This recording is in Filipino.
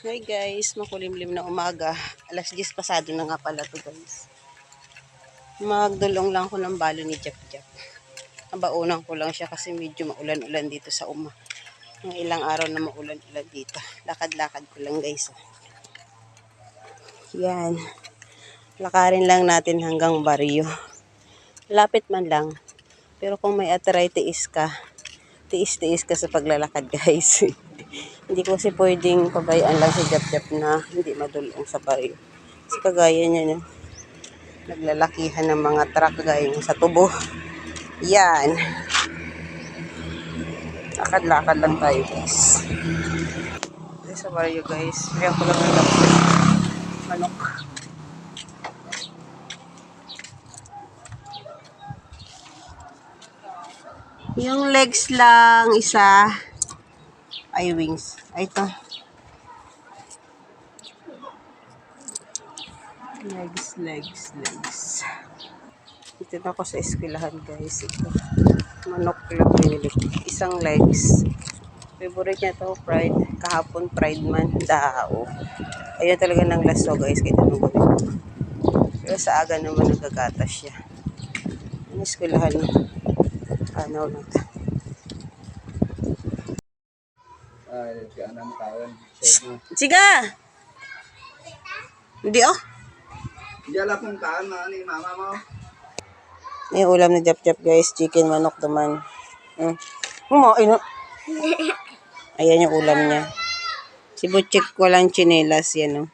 Hi guys, makulimlim na umaga. Alas 10 pasado na nga pala to guys. Magdulong lang ko ng balo ni Jap Jap. Nabaunan ko lang siya kasi medyo maulan-ulan dito sa Ng ilang araw na maulan-ulan dito. Lakad-lakad ko lang guys. Yan. Lakarin lang natin hanggang baryo. Lapit man lang. Pero kung may arthritis ka, tiis-tiis ka sa paglalakad guys. Hindi ko kasi pwedeng pabayaan lang si Jap Jap na hindi madulong sa baryo. Kasi kagaya niya, no? Naglalakihan ng mga truck gaya sa tubo. Yan. Lakad-lakad lang tayo guys. Dito sa baryo guys. Kaya ko lang ng manok. Yung legs lang isa. Ay wings. Ay ito. Legs. Dito na ako sa eskwelahan guys. Ito. Manok lang pinili. Isang legs. Favorite niya to, fried. Kahapon fried man. Dao. Ayun talaga ng laso guys. Kaya tanong gawin ko. Pero sa aga naman nagagatas siya. Ang eskwelahan. Ano na ito. Siga! Hindi oh. Hindi alam kung kaan na ni mama mo. Yung ulam na Jap Jap guys. Chicken manok naman. Ayan yung ulam niya. Si Butchik walang chinelas yan oh.